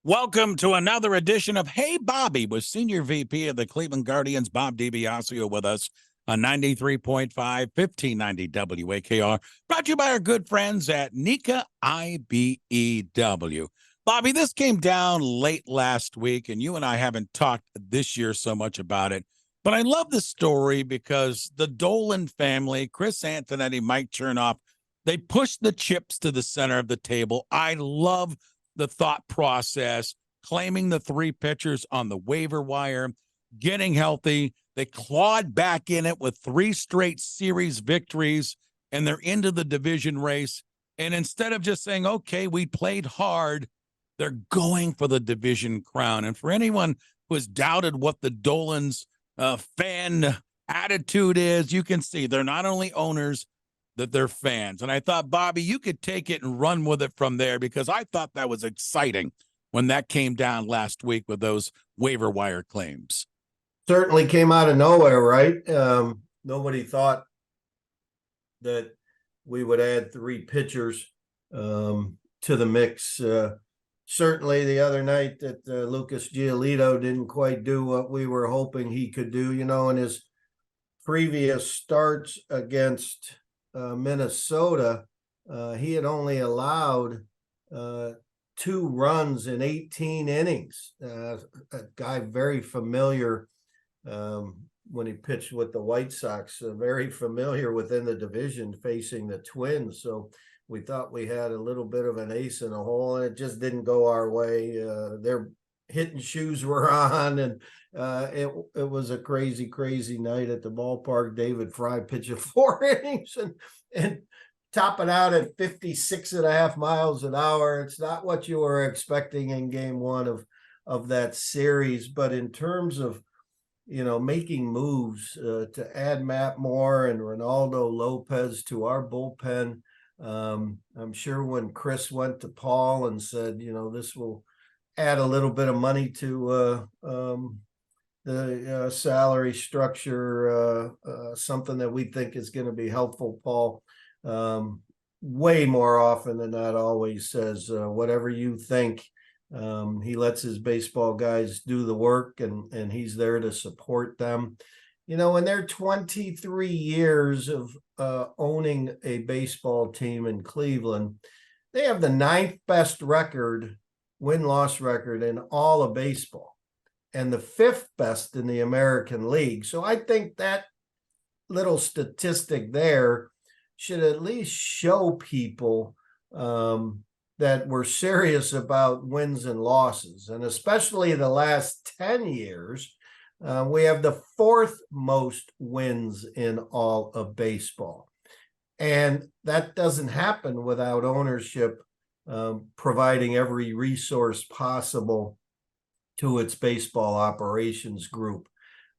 Welcome to another edition of Hey Bobby with Senior VP of the Cleveland Guardians, Bob DiBiasio, with us on 93.5, 1590 WAKR. Brought to you by our good friends at Nika IBEW. Bobby, this came down late last week, and you and I haven't talked this year so much about it. But I love this story because the Dolan family, Chris Antonetti, Mike Chernoff, they pushed the chips to the center of the table. I love the thought process, claiming the three pitchers on the waiver wire, getting healthy. They clawed back in it with 3 straight series victories, and they're into the division race. And instead of just saying, okay, we played hard, they're going for the division crown. And for anyone who has doubted what the Dolan's fan attitude is, you can see they're not only owners, that they're fans. And I thought, Bobby, you could take it and run with it from there, because I thought that was exciting when that came down last week with those waiver wire claims. Certainly came out of nowhere, right? Nobody thought that we would add 3 pitchers to the mix. Certainly the other night that Lucas Giolito didn't quite do what we were hoping he could do. You know, in his previous starts against Minnesota, he had only allowed 2 runs in 18 innings. A guy very familiar when he pitched with the White Sox, very familiar within the division facing the Twins. So we thought we had a little bit of an ace in the hole, and it just didn't go our way. Their hitting shoes were on, and it was a crazy night at the ballpark. David Fry pitching 4 innings and topping out at 56.5 miles an hour. It's not what you were expecting in game 1 of that series. But in terms of, you know, making moves to add Matt Moore and Ronaldo Lopez to our bullpen, I'm sure when Chris went to Paul and said, you know, this will add a little bit of money to the salary structure, something that we think is going to be helpful, Paul, way more often than not always says, whatever you think. He lets his baseball guys do the work, and he's there to support them. You know, in their 23 years of owning a baseball team in Cleveland, they have the 9th best record, win-loss record in all of baseball, and the 5th best in the American League. So I think that little statistic there should at least show people that we're serious about wins and losses. And especially the last 10 years, we have the 4th most wins in all of baseball. And that doesn't happen without ownership providing every resource possible to its baseball operations group.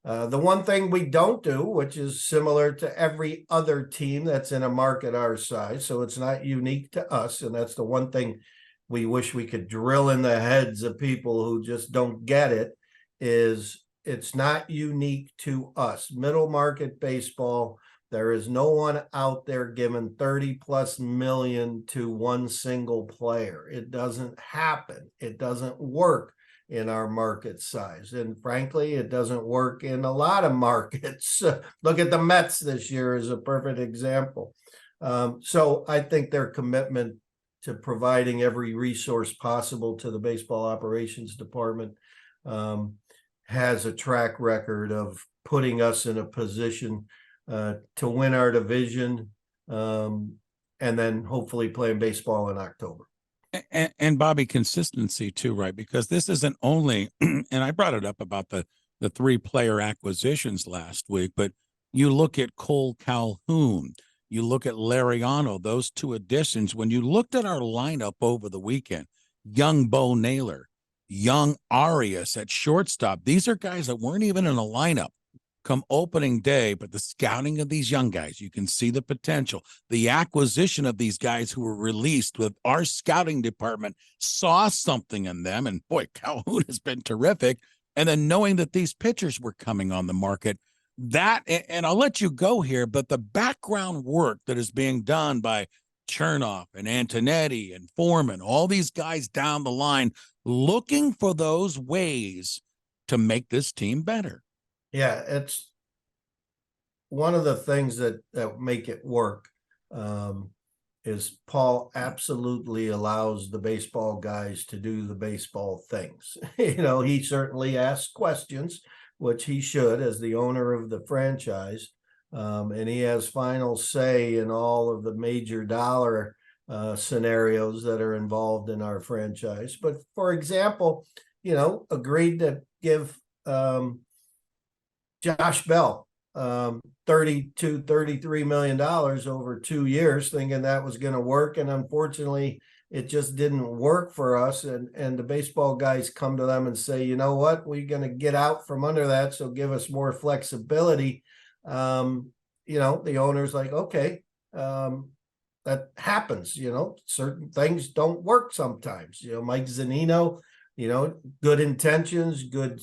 The one thing we don't do, which is similar to every other team that's in a market our size, so it's not unique to us, and that's the one thing we wish we could drill in the heads of people who just don't get it, is it's not unique to us. Middle market baseball, there is no one out there giving 30+ million to one single player. It doesn't happen. It doesn't work in our market size. And frankly, it doesn't work in a lot of markets. Look at the Mets this year as a perfect example. So I think their commitment to providing every resource possible to the baseball operations department has a track record of putting us in a position to win our division, and then hopefully playing baseball in October. And Bobby, consistency too, right? Because this isn't only, and I brought it up about the 3 player acquisitions last week, but you look at Cole Calhoun, you look at Lariano, those 2 additions. When you looked at our lineup over the weekend, young Bo Naylor, young Arias at shortstop, these are guys that weren't even in a lineup come opening day, but the scouting of these young guys, you can see the potential. The acquisition of these guys who were released with our scouting department saw something in them, and boy, Calhoun has been terrific. And then knowing that these pitchers were coming on the market, that, and I'll let you go here, but the background work that is being done by Chernoff and Antonetti and Foreman, all these guys down the line looking for those ways to make this team better. Yeah, it's one of the things that make it work. Is Paul absolutely allows the baseball guys to do the baseball things. He certainly asks questions, which he should as the owner of the franchise. And he has final say in all of the major dollar scenarios that are involved in our franchise. But for example, agreed to give Josh Bell $33 million over 2 years, thinking that was going to work. And unfortunately, it just didn't work for us. And the baseball guys come to them and say, you know what, we're going to get out from under that. So give us more flexibility. The owner's like, okay, that happens, certain things don't work sometimes. Mike Zunino, good intentions, good,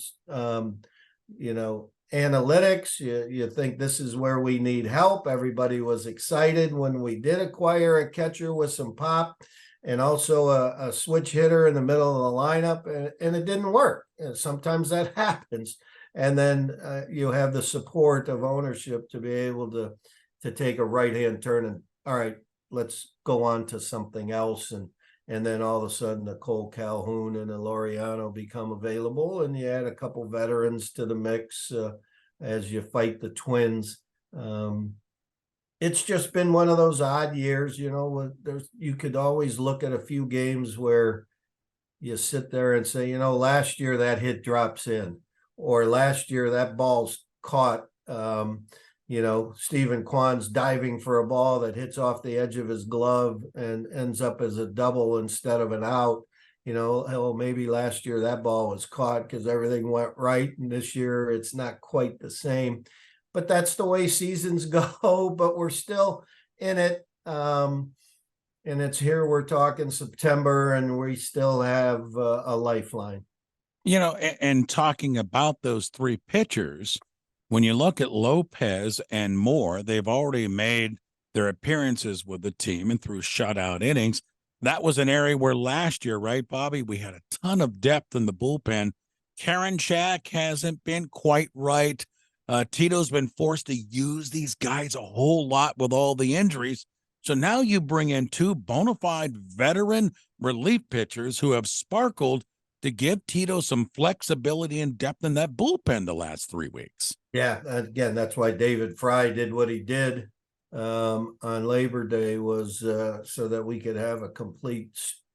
analytics. You think this is where we need help. Everybody was excited when we did acquire a catcher with some pop and also a switch hitter in the middle of the lineup, and it didn't work. And sometimes that happens. And then you have the support of ownership to be able to take a right-hand turn and, all right, let's go on to something else. And then all of a sudden, Nicole Calhoun and Laureano become available, and you add a couple veterans to the mix as you fight the Twins. It's just been one of those odd years, you could always look at a few games where you sit there and say, last year that hit drops in, or last year that ball's caught. Stephen Kwan's diving for a ball that hits off the edge of his glove and ends up as a double instead of an out. Maybe last year that ball was caught because everything went right, and this year it's not quite the same. But that's the way seasons go, but we're still in it. And it's here, we're talking September, and we still have a lifeline. And talking about those three pitchers, when you look at Lopez and Moore, they've already made their appearances with the team and through shutout innings. That was an area where last year, right, Bobby, we had a ton of depth in the bullpen. Karinchak hasn't been quite right. Tito's been forced to use these guys a whole lot with all the injuries. So now you bring in two bona fide veteran relief pitchers who have sparkled to give Tito some flexibility and depth in that bullpen the last 3 weeks. Yeah, again, that's why David Fry did what he did on Labor Day, was so that we could have a complete,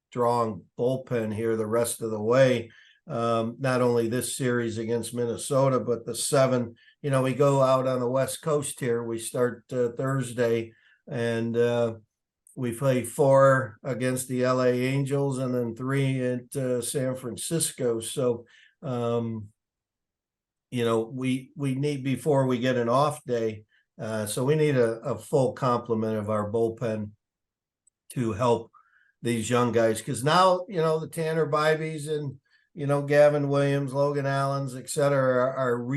strong bullpen here the rest of the way. Not only this series against Minnesota, but the 7. We go out on the West Coast here. We start Thursday, and we play 4 against the LA Angels and then 3 at San Francisco. So, we need, before we get an off day, so we need a full complement of our bullpen to help these young guys. Because now, the Tanner Bibees and, Gavin Williams, Logan Allens, et cetera, are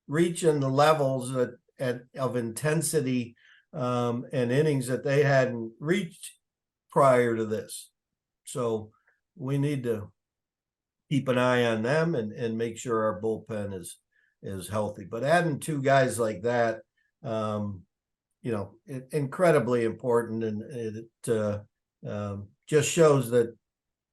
reaching the levels of intensity and innings that they hadn't reached prior to this. So we need to keep an eye on them and make sure our bullpen is healthy. But adding 2 guys like that, incredibly important, and it just shows that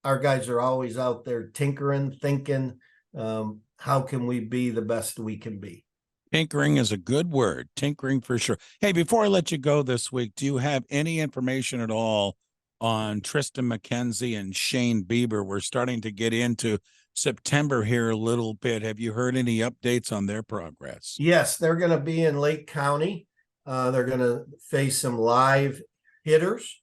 our guys are always out there tinkering, thinking, how can we be the best we can be? Tinkering is a good word. Tinkering for sure. Hey, before I let you go this week, do you have any information at all on Triston McKenzie and Shane Bieber? We're starting to get into September here a little bit. Have you heard any updates on their progress? Yes, they're going to be in Lake County. They're going to face some live hitters,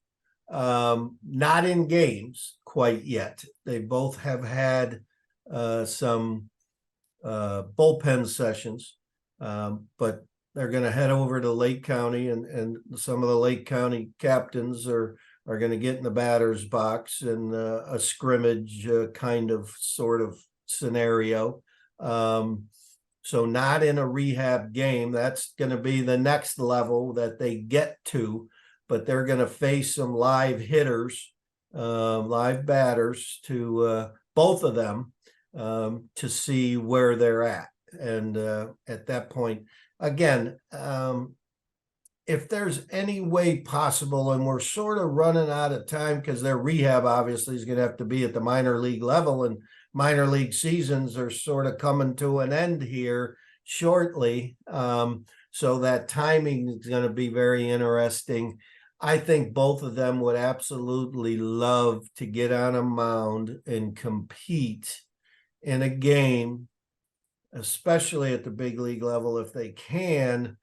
not in games quite yet. They both have had some bullpen sessions. But they're going to head over to Lake County, and some of the Lake County captains are going to get in the batter's box in a scrimmage kind of sort of scenario. So not in a rehab game. That's going to be the next level that they get to. but they're going to face some live hitters, live batters to both of them to see where they're at. And at that point, again, if there's any way possible, and we're sort of running out of time because their rehab obviously is going to have to be at the minor league level, and minor league seasons are sort of coming to an end here shortly. So that timing is going to be very interesting. I think both of them would absolutely love to get on a mound and compete in a game, especially at the big league level if they can.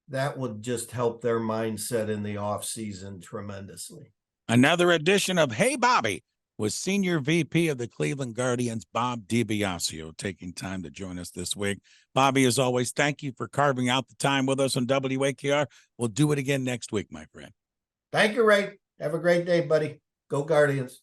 That would just help their mindset in the offseason tremendously. Another edition of Hey Bobby with Senior VP of the Cleveland Guardians, Bob DiBiasio, taking time to join us this week. Bobby, as always, thank you for carving out the time with us on WAKR. We'll do it again next week, my friend. Thank you, Ray. Have a great day, buddy. Go Guardians.